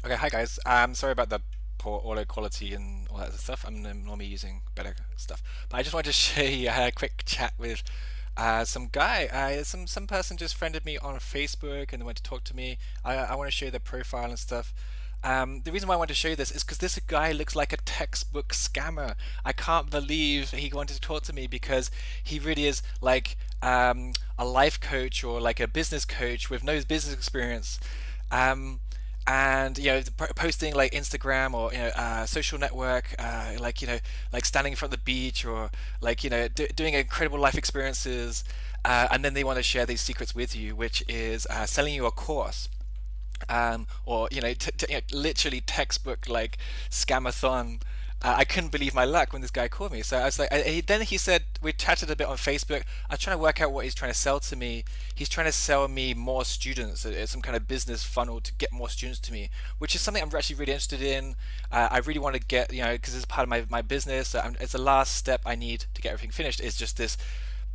Okay, hi guys. Sorry about the poor audio quality and all that stuff. I'm normally using better stuff, but I just wanted to show you. I had a quick chat with some guy. Some person just friended me on Facebook and they went to talk to me. I want to show you their profile and stuff. The reason why I want to show you this is because this guy looks like a textbook scammer. I can't believe he wanted to talk to me because he really is like a life coach or like a business coach with no business experience. Um, and posting like Instagram or social network, like standing in front of the beach or like doing incredible life experiences, and then they want to share these secrets with you, which is selling you a course, or literally textbook like scamathon. I couldn't believe my luck when this guy called me. So I was like, then he said we chatted a bit on Facebook. I was trying to work out what he's trying to sell to me. He's trying to sell me more students, some kind of business funnel to get more students to me, which is something I'm actually really interested in. I really want to get, because it's part of my business. It's the last step I need to get everything finished. Is just this.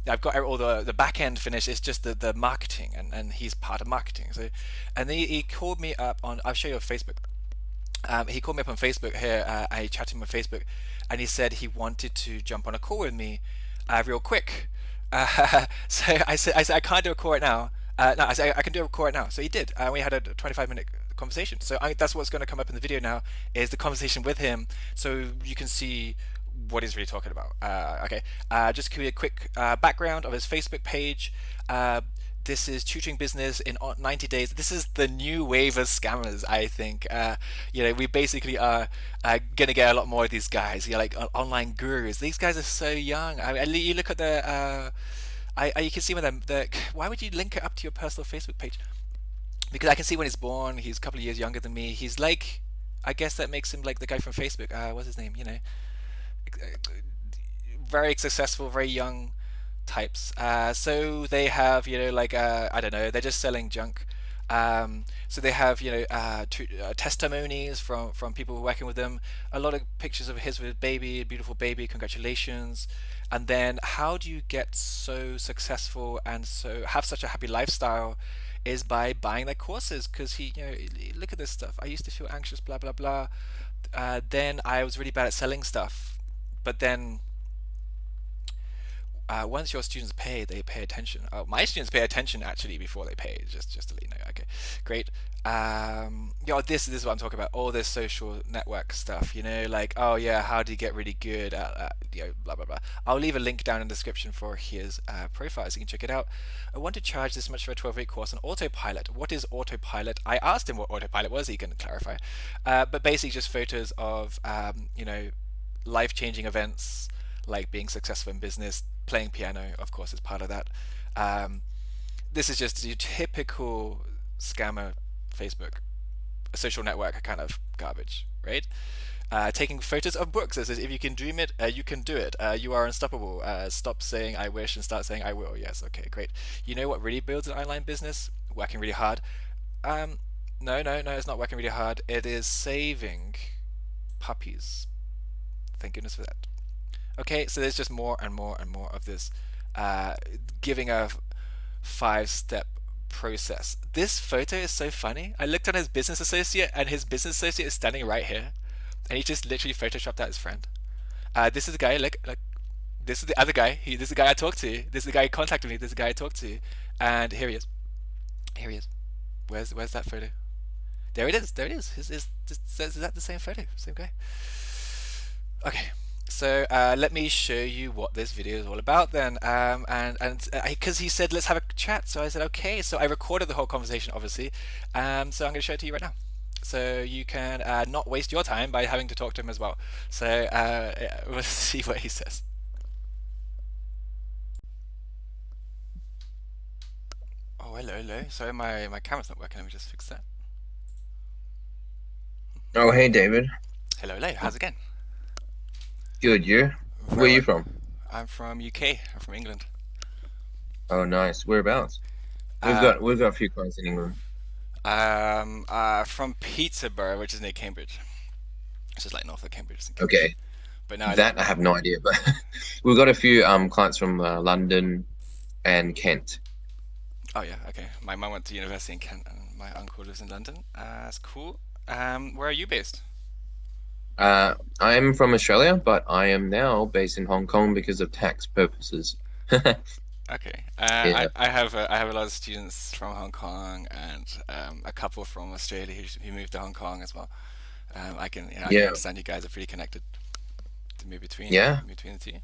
I've got all the back end finished. It's just the marketing, and he's part of marketing. So, and he called me up on. I'll show you on Facebook. He called me up on Facebook here. I chatted him on Facebook, and he said he wanted to jump on a call with me, real quick. So I said I can't do a call right now. No, I said I can do a call right now. So he did. We had a 25-minute conversation. So that's what's going to come up in the video now is the conversation with him, so you can see what he's really talking about. Okay, just give you a quick background of his Facebook page. This is tutoring business in 90 days. This is the new wave of scammers, I think. We basically are going to get a lot more of these guys. Like online gurus. These guys are so young. You look at the. You can see when the. Why would you link it up to your personal Facebook page? Because I can see when he's born. He's a couple of years younger than me. He's like, I guess that makes him like the guy from Facebook. What's his name? Very successful, very young types. So they have, I don't know, they're just selling junk. So they have, testimonies from people working with them. A lot of pictures of his with baby, beautiful baby, congratulations. And then how do you get so successful and so have such a happy lifestyle? Is by buying their courses because look at this stuff. I used to feel anxious, blah blah blah. Then I was really bad at selling stuff, but then once your students pay, they pay attention. My students pay attention actually before they pay. Just to let you know. Okay, great. This is what I'm talking about. All this social network stuff. Like oh yeah, how do you get really good at blah blah blah. I'll leave a link down in the description for his profile so you can check it out. I want to charge this much for a 12-week course on autopilot. What is autopilot? I asked him what autopilot was. He can clarify. But basically just photos of life-changing events like being successful in business, playing piano, of course, is part of that. Um, this is just your typical scammer Facebook, social network kind of garbage, right? Taking photos of books. It says, if you can dream it, you can do it. You are unstoppable. Stop saying I wish and start saying I will. Yes, okay, great. You know what really builds an online business? Working really hard. Um, no, no, no, it's not working really hard. It is saving puppies. Thank goodness for that. Okay, so there's just more and more and more of this, uh, giving a 5-step process. This photo is so funny. I looked on his business associate, and his business associate is standing right here, and he just literally photoshopped out his friend. This is the guy. Look. This is the other guy. This is the guy I talked to. This is the guy who contacted me. This is the guy I talked to, and here he is. Here he is. Where's that photo? There it is. There it is. Is that the same photo? Same guy. Okay, so let me show you what this video is all about then. And because he said let's have a chat, so I said okay. So I recorded the whole conversation, obviously. So I'm going to show it to you right now, so you can not waste your time by having to talk to him as well. So yeah, we'll see what he says. Oh, hello, hello. Sorry, my camera's not working. Let me just fix that. Oh, hey David. Hello, hello. How's it going? Good, you? Where Very are you well. from? I'm from UK. I'm from England. Oh, nice. Whereabouts? We've Uh, got we've got a few clients in England. from Peterborough, which is near Cambridge. It's just like north of Cambridge, just in case. Okay, But no, I live. that I have no idea, but we've got a few clients from London and Kent. Oh yeah, okay. My mum went to university in Kent, and my uncle lives in London. That's cool. Where are you based? I'm from Australia, but I am now based in Hong Kong because of tax purposes. Okay. Yeah, I have a lot of students from Hong Kong and a couple from Australia who moved to Hong Kong as well. I can yeah, understand you guys are pretty connected to yeah, move between the two.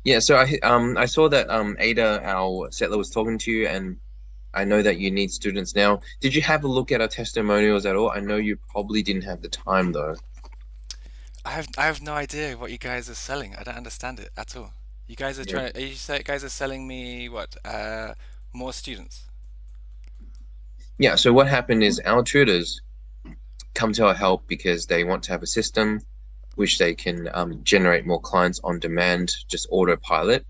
yeah. So I saw that Ada, our settler, was talking to you, and I know that you need students now. Did you have a look at our testimonials at all? I know you probably didn't have the time though. I have no idea what you guys are selling. I don't understand it at all. You guys are Yeah. trying. Guys are selling me what? More students. Yeah. So what happened is our tutors come to our help because they want to have a system which they can generate more clients on demand, just autopilot.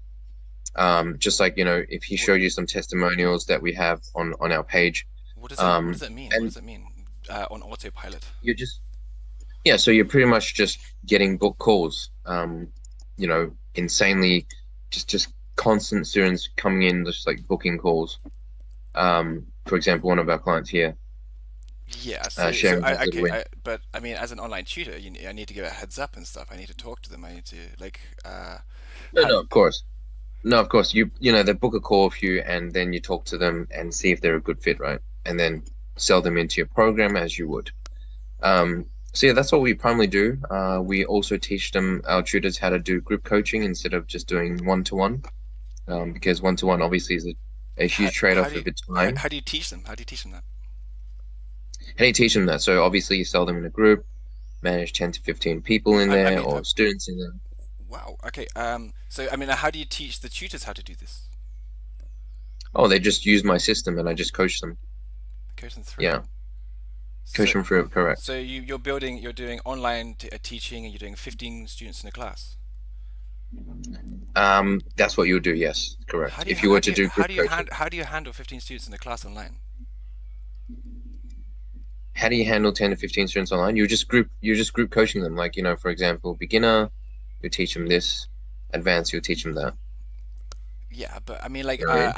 Just like, if he What showed you some testimonials that we have on our page, what does um, that mean? What and does it mean? On autopilot. you're just yeah, so you're pretty much just getting book calls, insanely just constant students coming in, just like booking calls. For example, one of our clients here, Yeah. sharing his little Okay. win. But I mean, as an online tutor, I need to give a heads up and stuff. I need to talk to them. I need to like. No, How, no, of course. No, of course. They book a call with you and then you talk to them and see if they're a good fit, right? And then sell them into your program as you would. So yeah, that's what we primarily do. We also teach them, our tutors, how to do group coaching instead of just doing one-to-one, because one-to-one obviously is a huge how trade-off do you of your time. how do you teach them? How do you teach them that? How do you teach them that? So obviously you sell them in a group, manage 10 to 15 people in I there mean, or students in there. wow. Okay. So I mean, how do you teach the tutors how to do this? Oh, they just use my system and I just coach them. Coach them through it. Yeah, coach So them through it, correct. you're doing online teaching and you're doing 15 students in a class. That's what you would do, yes, correct. If you were to do group coaching. how do you handle 15 students in a class online? How do you handle 10 to 15 students online? You just group coaching them. Like, for example, beginner, you teach them this, advanced, you teach them that. Yeah, but I mean, like, You know what I mean?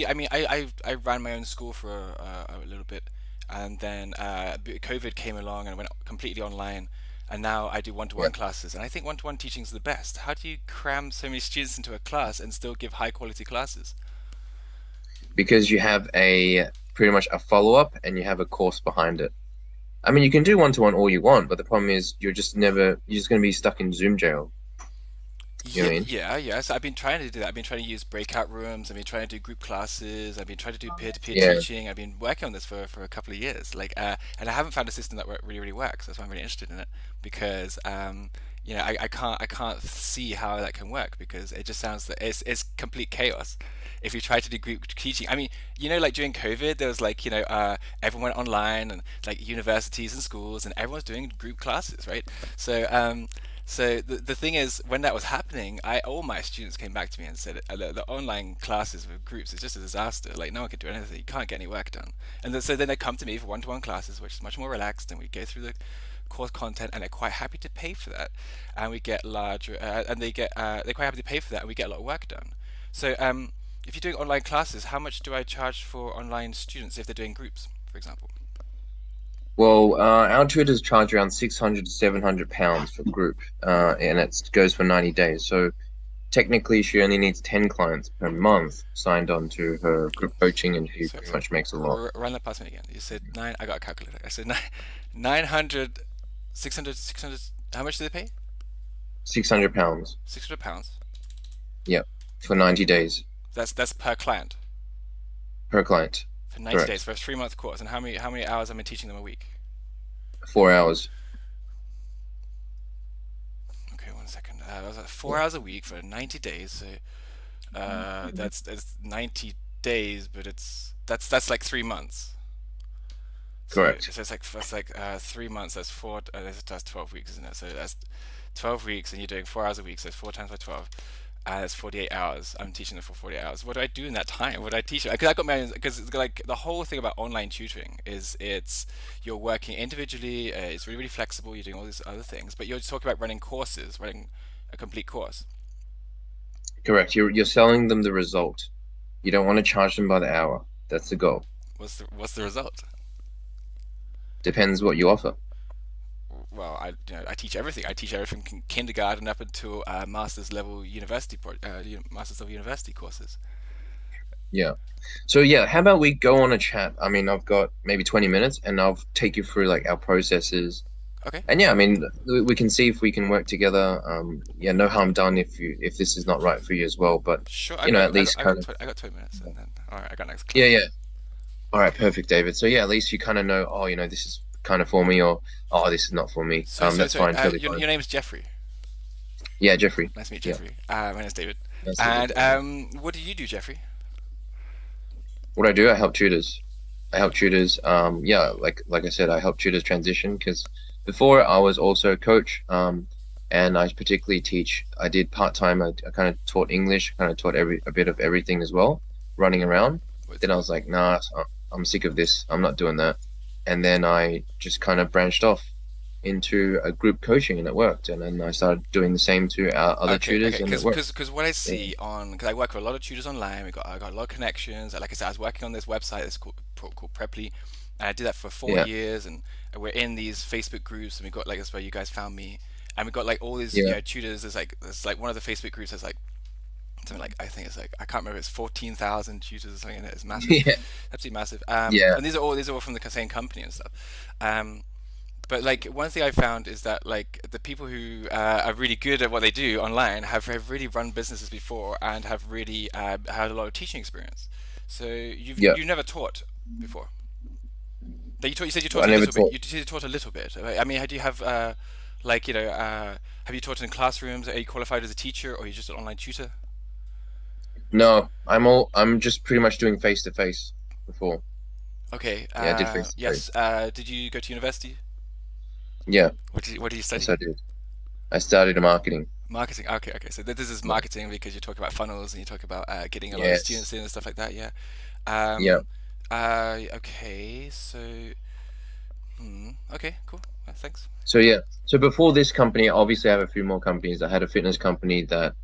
I mean, I ran my own school for a little bit, and then COVID came along and I went completely online, and now I do Yeah. one-to-one classes, and I think one-to-one teaching is the best. How do you cram so many students into a class and still give high-quality classes? Because you have a pretty much a follow-up and you have a course behind it. I mean, you can do one-to-one all you want, but the problem is you're just going to be stuck in Zoom jail. You know Yeah, what I mean? yes. I've been trying to do that. I've been trying to use breakout rooms. I've been trying to do group classes. I've been trying to do peer-to-peer Yeah. teaching. I've been working on this for a couple of years. And I haven't found a system that really works. That's why I'm really interested in it because I can't see how that can work because it just sounds that it's complete chaos. If you try to do group teaching, I mean, like during COVID, there was like everyone went online and like universities and schools and everyone's doing group classes, right? So the thing is, when that was happening, all my students came back to me and said the online classes with groups is just a disaster. Like no one can do anything. You can't get any work done. So then they come to me for one-to-one classes, which is much more relaxed, and we go through the course content, and they're quite happy to pay for that, and we get larger, and they're quite happy to pay for that, and we get a lot of work done. So if you're doing online classes, how much do I charge for online students if they're doing groups, for example? Well, our tutors charge around 600 to 700 pounds for group, and it goes for 90 days. So technically, she only needs 10 clients per month signed on to her group coaching, and she pretty So much makes a lot. run that past me again. You said nine. I got a calculator. I said 900, 600, 600. How much do they pay? £600. £600 Yep, for 90 days that's per client per client. for 90 days Correct. for a 3 month course. And how many hours am I teaching them a week? 4 hours. Okay, 1 second. Was that 4 hours a week for 90 days? So that's 90 days, but that's like 3 months. Correct. So it's like 3 months. That's four. That's 12 weeks, isn't it? So that's 12 weeks, and you're doing 4 hours a week. So it's 4 times by 12. It's 48 hours. I'm teaching them for 48 hours. What do I do in that time? What do I teach them? Because I got my own. Because like the whole thing about online tutoring is you're working individually. It's really flexible. You're doing all these other things, but you're just talking about running courses, running a complete course. Correct. You're selling them the result. You don't want to charge them by the hour. That's the goal. What's the result? Depends what you offer. Well, I teach everything. I teach everything from kindergarten up until master's level master's level university courses. Yeah. So yeah, how about we go on a chat? I mean, I've got maybe 20 minutes and I'll take you through like our processes. Okay, And yeah, I mean, we can see if we can work together. Yeah, no harm done if this is not right for you as well, but sure. at least kind of I got 20 minutes, and then all right, I got next yeah, class. yeah. All right, perfect, David. So yeah, at least you kind of know, oh, this is kind of for me or oh, this is not for me. That's So fine, totally fine. your name's Jeffrey. Yeah, Jeffrey. Nice to meet you, Yeah, Jeffrey. My name's David. nice to meet And you, David. what do you do, Jeffrey? What I do, I help tutors. I help tutors. Yeah, like I said, I help tutors transition because before I was also a coach. And I particularly teach. I did part time. I kind of taught English. Kind of taught a bit of everything as well, running around. With Then I was like, nah, I'm sick of this. I'm not doing that. And then I just kind of branched off into a group coaching, and it worked. And then I started doing the same to our other tutors, and it worked. Because what I Yeah, see on because I work with a lot of tutors online. I got a lot of connections. Like I said, I was working on this website that's called Preply, and I did that for four yeah, years. And we're in these Facebook groups, and we got like that's where you guys found me, and we got like all these yeah, tutors. There's like one of the Facebook groups has like something like I think it's like I can't remember. It's 14,000 tutors or something in it. It's massive, yeah, absolutely massive. yeah, And these are all from the same company and stuff. Um, but like one thing I found is that like the people who are really good at what they do online have really run businesses before and have really had a lot of teaching experience. So yeah. you've never taught before. But you said you Well, taught I a never little bit. taught. You said you taught a little bit. I mean, do you have like have you taught in classrooms? Are you qualified as a teacher, or are you just an online tutor? No, I'm just pretty much doing face to face before. Okay. Yeah, I did face to Yes. face. Did you go to university? Yeah, What did you yes study? I did. I started in marketing. Marketing. Okay. Okay. So this is Yeah. marketing because you talk about funnels and you talk about getting a lot of Yes. students in and stuff like that. Yeah. Yeah. Um. Okay. So. Okay. Cool. Thanks. So yeah. So before this company, obviously I have a few more companies. I had a fitness company that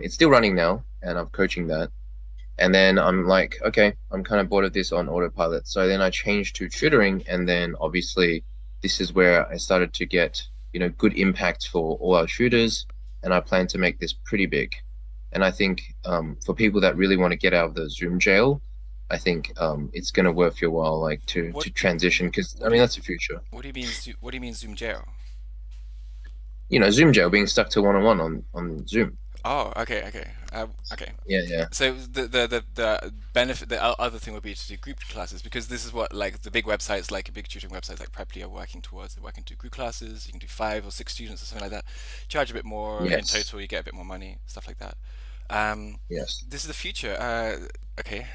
it's still running now, and I'm coaching that. And then I'm like, okay, I'm kind of bored of this on autopilot. So then I changed to tutoring, and then obviously this is where I started to get, good impact for all our tutors, and I plan to make this pretty big. And I think for people that really want to get out of the Zoom jail, I think it's going to worth your while, like to What transition, because I What do mean you that's the future. What do you mean? What do you mean Zoom jail? Zoom jail, being stuck to one-on-one on Zoom. Oh, okay, okay, okay. Yeah, yeah, So the benefit, other thing would be to do group classes because this is what like the big websites, like big tutoring websites like Preply are working towards. They're working to group classes. You can do 5 or 6 students or something like that. Charge a bit more in yes, total. You get a bit more money, stuff like that. Um, yes, this is the future. Okay.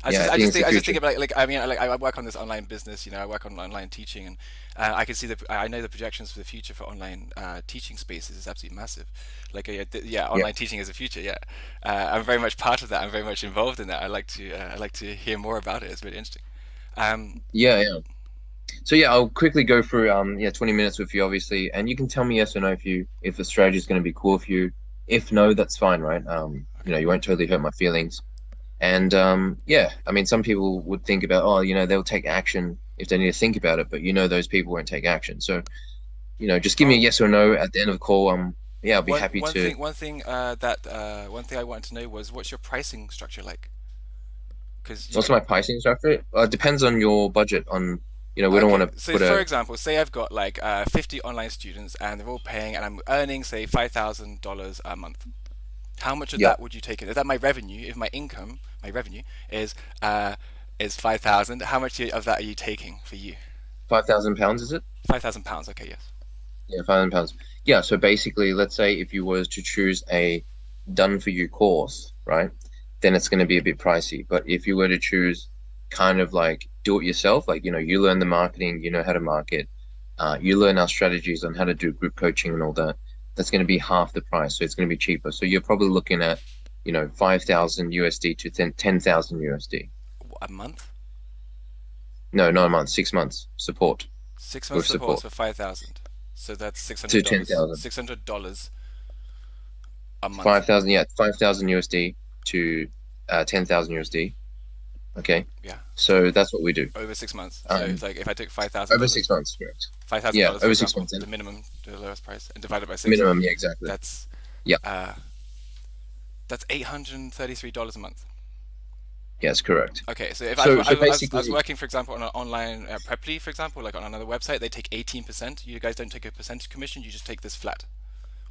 yeah. I think it's the I just think future. about like I mean like I work on this online business, I work on online teaching, and I can see I know the projections for the future for online teaching spaces is absolutely massive. Like yeah, Yeah, online teaching is the future. Yeah, I'm very much part of that. I'm very much involved in that. I like to hear more about it. It's really interesting. Um, yeah, yeah. So yeah, I'll quickly go through 20 minutes with you obviously, and you can tell me yes or no if the strategy is going to be cool for you. If no, that's fine, right? okay. You won't totally hurt my feelings. And yeah, I mean some people would think about, oh, they'll take action if they need to think about it, but those people won't take action. So, just give me a Oh, yes or no at the end of the call. Yeah, I'll be happy to. one thing I wanted to know was what's your pricing structure like? Because What's my pricing structure? It depends on your budget we don't want okay, to so put for a example, say I've got like 50 online students and they're all paying, and I'm earning say $5,000 a month. How much of yeah, that would you take in? Is that my revenue? If my income, my revenue uh, is 5,000, how much of that are you taking for you? £5,000, is it? £5,000. Okay, yes. Yeah, £500. Yeah, so basically, let's say if you was to choose a done for you course, right? Then it's going to be a bit pricey. But if you were to choose kind of like do it yourself, like you learn the marketing, you know how to market, you learn our strategies on how to do group coaching and all that. That's going to be half the price, so it's going to be cheaper. So you're probably looking at 5,000 USD to 10,000 USD. A month? No, 9 months, 6 months support 6 months with support support for 5,000. So that's six to hundred ten dollars. thousand. $600 a month. 5,000, yeah, 5,000 USD to 10,000 USD. Okay, Yeah, so that's what we do. over 6 months. So it's Um, like if I took five thousand over dollars, 6 months, correct? five thousand Yeah, dollars for over six example, months, and the minimum, the lowest price, and divided by six, minimum. Yeah, exactly. that's Yeah, uh, that's $833 a month. yes, correct. Okay, so if So I was basically, working, for example, on an online Preply, for example, like on another website, they take 18%. You guys don't take a percentage commission; you just take this flat.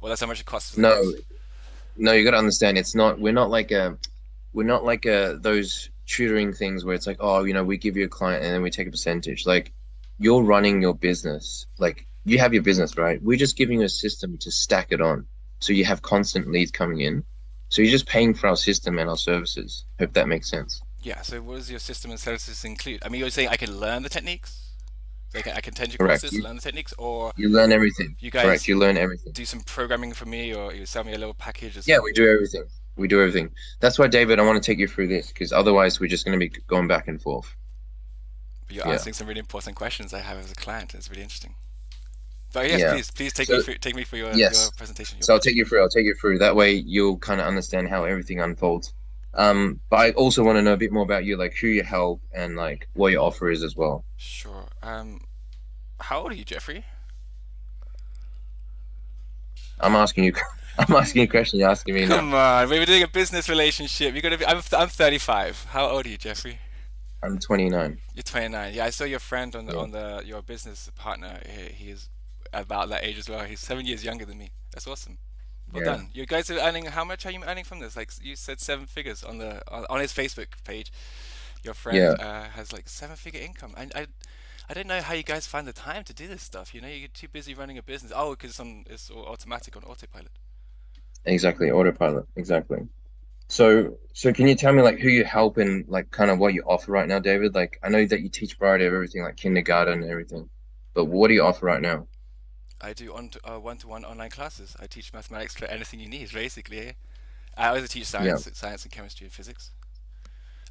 Well, that's how much it costs for the no, course. no, you got to understand. It's not. We're not like those tutoring things where it's like, oh, we give you a client and then we take a percentage. Like, you're running your business. Like, you have your business, right? We're just giving you a system to stack it on, so you have constant leads coming in. So you're just paying for our system and our services. Hope that makes sense. Yeah. So what does your system and services include? I mean, you're saying I can learn the techniques, so I can attend your Correct. courses, learn the techniques, or You learn everything. you Correct. guys You learn everything. do some programming for me, or you sell me a little package or Yeah, some. we do everything. We do everything. That's why, David, I want to take you through this because otherwise we're just going to be going back and forth. But you're Yeah. answering some really important questions I have as a client. It's really interesting. But yes, Yeah. please So, take me for your yes. presentation, your So I'll pitch. take you through. I'll take you through. That way you'll kind of understand how everything unfolds. But I also want to know a bit more about you, like who you help and like what your offer is as well. Sure. How old are you, Jeffrey? I'm asking you. I'm asking you a question. You're asking me now. Come on, we were doing a business relationship. You gotta be. I'm 35. How old are you, Jeffrey? I'm 29. You're 29. Yeah, I saw your friend Yeah. on the your business partner. He is about that age as well. He's 7 years younger than me. That's awesome. Well Yeah. done. You guys are earning. How much are you earning from this? Like you said, seven figures on his Facebook page. Your friend Yeah. has like seven-figure income. I don't know how you guys find the time to do this stuff. You know, you're too busy running a business. Oh, because it's all automatic on autopilot. Exactly. Autopilot. Exactly. So can you tell me like who you help and like kind of what you offer right now, David? Like I know that you teach variety of everything, like kindergarten and everything, but what do you offer right now? I do one-to-one online classes. I teach mathematics for anything you need, basically. I also teach Yeah, science and chemistry and physics.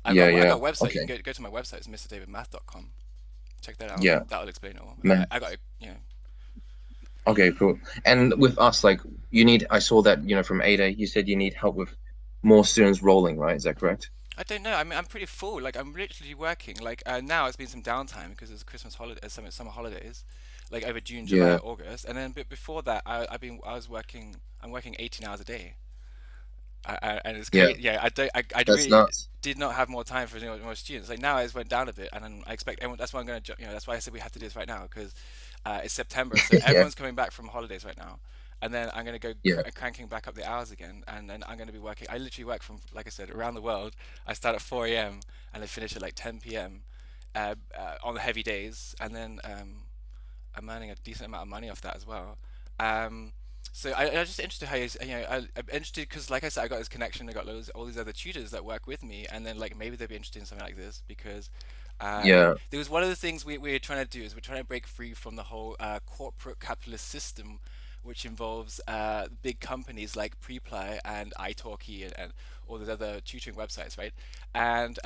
yeah, I yeah. got a website. You can Okay, go to my website. It's mrdavidmath.com. Check that out. yeah, That'll explain it all. man. I got Okay, cool. And with us, like you need, I saw that from Ada, you said you need help with more students rolling, right? Is that correct? I don't know. I mean, I'm pretty full. Like I'm literally working. Like now, it's been some downtime because it's Christmas holiday, summer holidays, like over June, July, Yeah, August, and then before that, I was working. I'm working 18 hours a day. And it's yeah. crazy. Yeah, I That's really nuts. did not have more time for more students. Like now, it's went down a bit, and then I expect everyone. That's why I'm gonna, that's why I said we have to do this right now because it's September, so Yeah, everyone's coming back from holidays right now, and then I'm gonna go yeah, cranking back up the hours again, and then I'm gonna be working. I literally work from, like I said, around the world. I start at 4 a.m. and I finish at like 10 p.m. On the heavy days, and then I'm earning a decent amount of money off that as well. Um, I'm just interested how I'm interested because, like I said, I got this connection. I got all these other tutors that work with me, and then like maybe they'd be interested in something like this because yeah, there was one of the things we're trying to do is we're trying to break free from the whole corporate capitalist system, which involves big companies like Preply and italki and all those other tutoring websites, right? And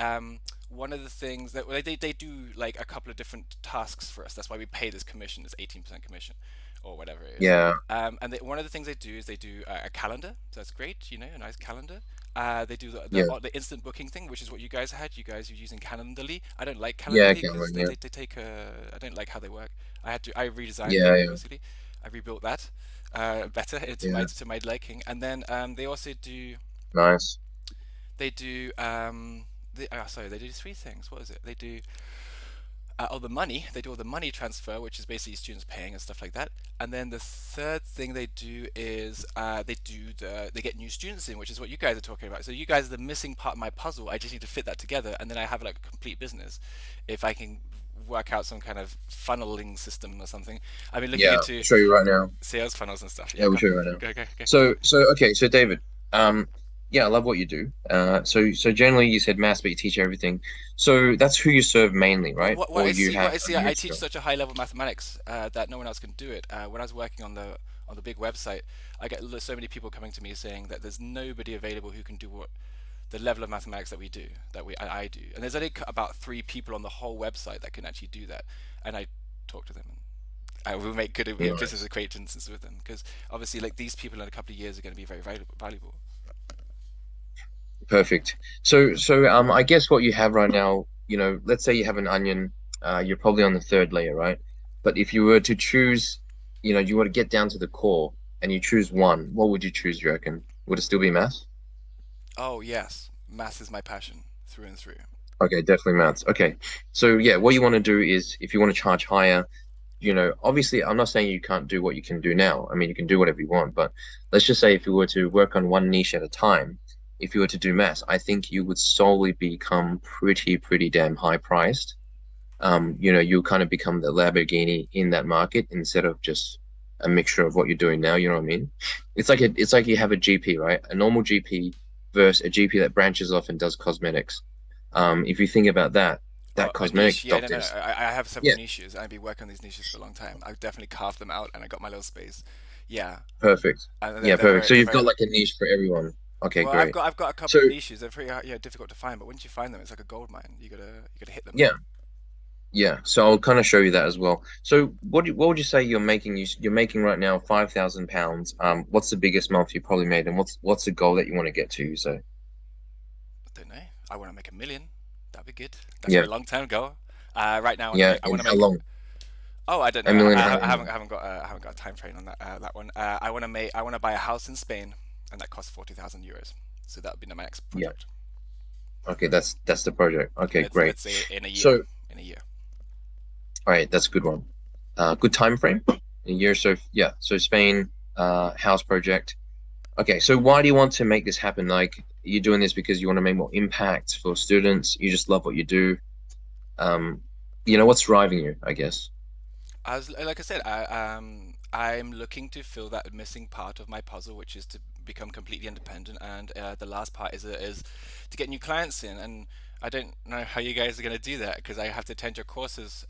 one of the things that they do like a couple of different tasks for us. That's why we pay this commission, this 18% commission, or whatever it is. yeah, One of the things they do is they do a calendar. So that's great, a nice calendar. They do yeah, the instant booking thing, which is what you guys had. You guys are using Calendly. I don't like yeah, Calendly because Cameron, yeah, they take I don't like how they work. I redesigned yeah, it yeah, basically. I rebuilt that better yeah. to my liking. And then they also do Nice. they do sorry, they do three things. What is it? They do the money. They do all the money transfer, which is basically students paying and stuff like that. And then the third thing they do is they get new students in, which is what you guys are talking about. So you guys are the missing part of my puzzle. I just need to fit that together, and then I have like a complete business. If I can work out some kind of funneling system or something. I've been looking Yeah, I'll into show you right now. sales funnels and stuff. Yeah, Yeah, we'll go, show you right now. go. So okay, so David, yeah, I love what you do. So generally you said maths, but you teach everything. So that's who you serve mainly, Well, right? Or you what have I a see, I teach mixture. such a high level mathematics that no one else can do it. When I was working on the big website, I get so many people coming to me saying that there's nobody available who can do what the level of mathematics that we do, I do. And there's only about three people on the whole website that can actually do that. And I talk to them and I will make good business Nice. acquaintances with them because obviously, like these people in a couple of years are going to be very valuable. Perfect. I guess what you have right now, let's say you have an onion, you're probably on the third layer, right? But if you were to choose, you want to get down to the core and you choose one, what would you choose, you reckon? Would it still be maths? Oh yes, math is my passion through and through. Okay, definitely maths. Okay. So yeah, what you want to do is if you want to charge higher, obviously I'm not saying you can't do what you can do now. I mean, you can do whatever you want, but let's just say if you were to work on one niche at a time, if you were to do maths, I think you would solely become pretty damn high priced. You'll kind of become the Lamborghini in that market instead of just a mixture of what you're doing now, you know what I mean? It's like you have a GP, right? A normal GP versus a GP that branches off and does cosmetics. If you think about that, Oh, that a niche? cosmetic Yeah, no, no, no. doctors, I have several yeah, niches. I've been working on these niches for a long time. I've definitely carved them out, and I got my little space. Yeah, perfect. and Yeah, they're perfect. very, So they're you've very. got like a niche for everyone. Okay, Well, great. I've got a couple So of niches. They're pretty difficult to find, but once you find them, it's like a gold mine. You gotta hit them. yeah, yeah. So I'll kind of show you that as well. So what would you say you're making? You're making right now £5,000. What's the biggest month you probably made, and what's the goal that you want to get to? So I don't know. I want to make 1 million. That'd be good. That's for yeah, a long time ago. Right now, I want to yeah. make. I And want to how make. long? Oh, I don't know. A million how I long? haven't got. I haven't got a time frame on that one. I want to make. I want to buy a house in Spain, and that costs 40,000 euros. So that would be my next Yeah. project. Okay, that's the project. Okay, great. Let's say in a year. So In a year. all right, that's a good one. Good time frame. A year. So yeah. So Spain, house project. Okay, so why do you want to make this happen? Like, you're doing this because you want to make more impact for students. You just love what you do. Um, what's driving you, I guess. As like I said, I'm looking to fill that missing part of my puzzle, which is to become completely independent. And the last part is to get new clients in. And I don't know how you guys are going to do that because I have to attend your courses,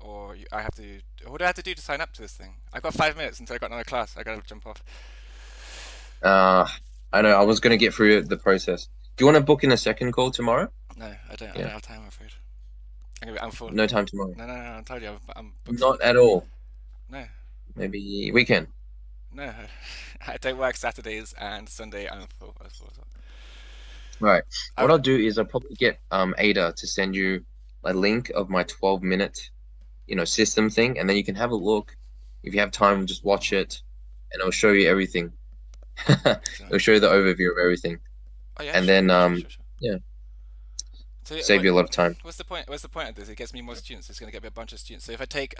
or I have to. What do I have to do to sign up to this thing? I've got 5 minutes until I got another class. I gotta jump off. Uh, I know I was going to get through the process. Do you want to book in a second call tomorrow? No, I don't. I Yeah, don't have time. I'm afraid. I'm full. no time tomorrow. No, no, no. I told you, I'm booked full. Not at all. No, Maybe weekend. no. I don't work Saturdays and Sunday. I'm full. I'm full. Right. What I, I'll do is I'll probably get Ada to send you a link of my 12-minute, system thing, and then you can have a look. If you have time, just watch mhm. it, and it'll show you everything. So, It'll show you the overview of everything, oh yeah, and sure, then sure, sure, sure. yeah, So save you a lot of time. what's the point? What's the point of this? It gets me more students. It's going to get me a bunch of students. So if I take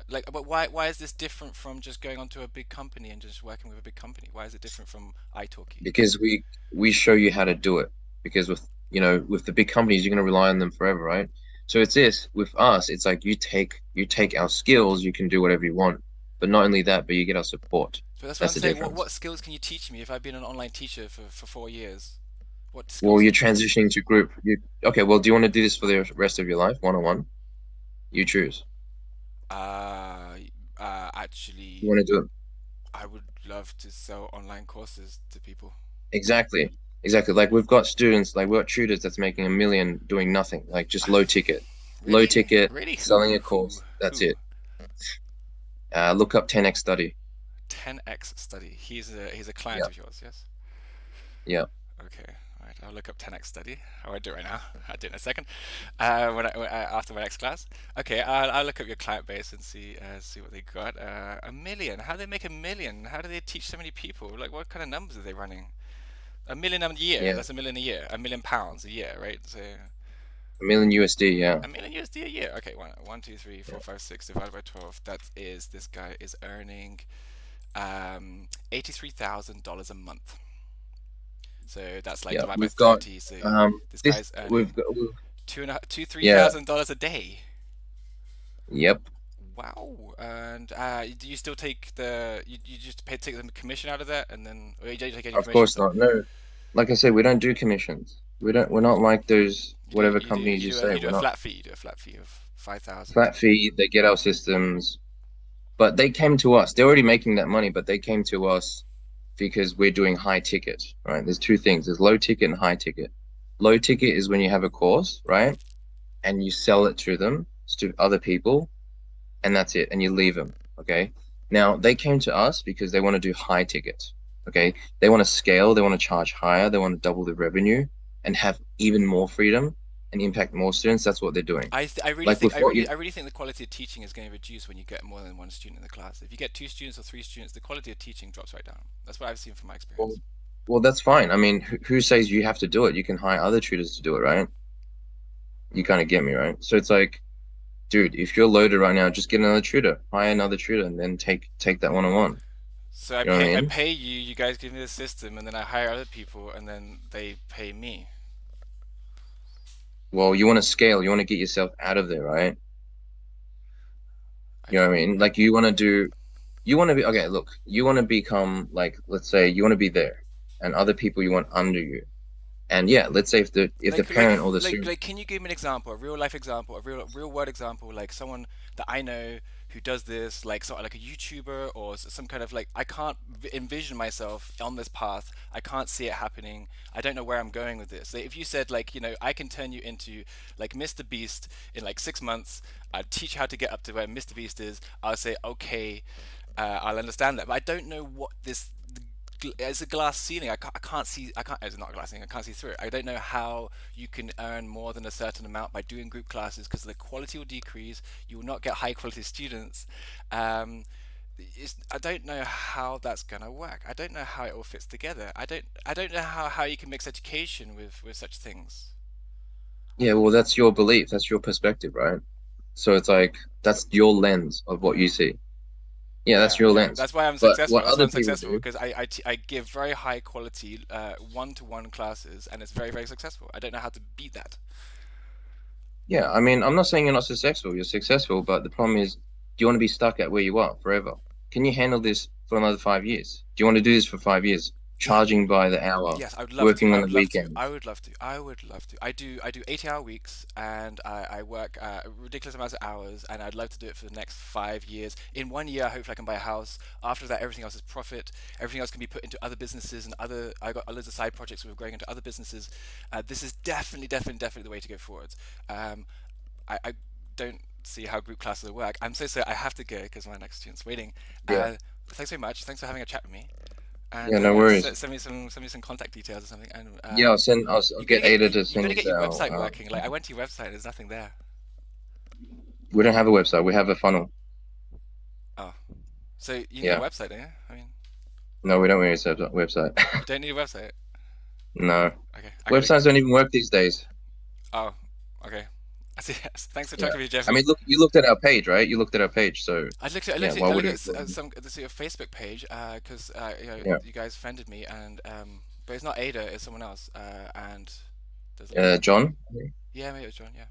like, but why is this different from just going onto a big company and just working with a big company? Why is it different from italki? Because we show you how to do it. Because with the big companies, you're going to rely on them forever, right? So it's this with us. It's like you take our skills, you can do whatever you want. But not only that, but you get our support. So that's what That's I'm the saying. difference. What skills can you teach me if I've been an online teacher for 4 years? What Well, skills you're can you teach me? transitioning to group. Okay, well, do you want to do this for the rest of your life, one on one? You choose. Uh, You Actually, want to do it I would love to sell online courses to people. exactly, exactly. Like we've got students, like we've got tutors that's making 1 million doing nothing, like just low Really? ticket, Really? selling a course. That's Who? it. Look up 10x study. 10x study. He's a client Yeah, of yours, yes? yeah, Okay. All right. I'll look up 10x study. I won't do it right now. I'll do it in a second. After my next class. Okay. I'll look up your client base and see what they got. 1 million. How do they make 1 million? How do they teach so many people? Like, what kind of numbers are they running? 1 million a year. yeah. That's 1 million a year. £1 million a year, right? So 1 million USD. Yeah, 1 million USD a year. Okay. One, two, three, yeah, four, five, six divided by 12. That is this guy is earning $83,000 a month. So that's like yeah. divided by We've got 30. So this this. guy's We've earning got two three yeah. thousand dollars a day. Yep. Wow! And do you still take you just take the commission out of that, and then or you don't take any Of commission? course So not. No, like I said, we don't do commissions. We don't. We're not like those whatever companies you say. you do We're a not flat fee. You do a flat fee of 5,000. flat fee. They get our systems, but they came to us. They're already making that money, but they came to us because we're doing high ticket, right? There's two things. There's low ticket and high ticket. Low ticket is when you have a course, right? And you sell it to them, to other people, and that's it. And you leave them, okay? Now, they came to us because they want to do high ticket. Okay, they want to scale, they want to charge higher, they want to double the revenue and have even more freedom and impact more students. That's what they're doing. I really Like think with what you, I really think the quality of teaching is going to reduce when you get more than one student in the class. If you get two students or three students, the quality of teaching drops right down. That's what I've seen from my well, experience. well, that's fine. I mean, who says you have to do it? You can hire other tutors to do it, right? You kind of get me, right? So it's like, dude, if you're loaded right now, just get another tutor, hire another tutor, and then take that one-on-one. So You know what I I mean? pay you, you guys give me the system, and then I hire other people, and then they pay me. Well, you want to scale, you want to get yourself out of there, right? I You know don't. what I mean? I, Like you want to do, you want to be, okay, look, you want to become like, let's say you want to be there and other people you want under you. And yeah, let's say if the parent or the student, can you give me an example, a real life example, real world example, like someone that I know who does this, like like a YouTuber or some kind of like I can't envision myself on this path. I can't see it happening. I don't know where I'm going with this. If you said like I can turn you into like Mr. Beast in like 6 months, I'd teach you how to get up to where Mr. Beast is. I'll say okay, I'll understand that, but I don't know what this it's a glass ceiling. I can't see. I can't. It's not a glass ceiling. I can't see through it. I don't know how you can earn more than a certain amount by doing group classes because the quality will decrease. You will not get high quality students. Um, I don't know how that's gonna work. I don't know how it all fits together. I don't know how you can mix education with such things. yeah, well, that's your belief, that's your perspective, right? So it's like that's your lens of what you Mm. see. Yeah, that's Yeah, your yeah. lens. That's why I'm But successful. what That's why other I'm people successful do, because I give very high quality one-to-one classes and it's very successful. I don't know how to beat that. yeah, I mean, I'm not saying you're not successful. You're successful, but the problem is, do you want to be stuck at where you are forever? Can you handle this for another 5 years? Do you want to do this for 5 years, If charging by the hour, Yes, I would love to. working I on would the love to. I weekends? would love to. I would love to. I do 80-hour weeks and I work ridiculous amounts of hours and I'd love to do it for the next 5 years. In 1 year, hopefully I can buy a house. After that, everything else is profit. Everything else can be put into other businesses and other. I got loads of side projects we're going into other businesses. This is definitely the way to go forward. Um, I don't see how group classes will work. I'm so sorry. I have to go because my next student's waiting. Yeah, Thanks very much. Thanks for having a chat with me and yeah, no worries. send me some contact details or something. And Yeah, I'll get Ada to you got send to us get your our. website working. Like I went to your website, there's nothing there. We don't have a website. We have a funnel. Oh, so you need a Yeah, website, don't you? I mean, no, we don't really have a website. you don't need a website. No, Okay, I gotta. websites don't even work these days. Oh, okay. I see. Yes. Thanks for Yeah, talking to me, I Jeffrey. mean, look, you looked at our page, right? You looked at our page, so yeah, why I would looked you? at some this your Facebook page because Yeah, you guys friended me and but it's not Ada, it's someone else and there's a lot of John. yeah maybe it was John yeah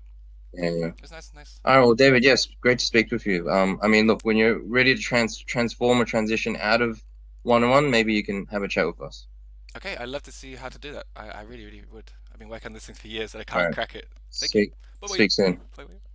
Yeah, yeah. it was nice. All right, well, David, yes, great to speak with you. I mean, look, when you're ready to transform or transition out of one-on-one, maybe you can have a chat with us. Okay, I'd love to see how to do that. I really would. I've been working on this thing for years and I All can't right, crack it. Thank you. speak Bye bye. speak soon. Bye bye.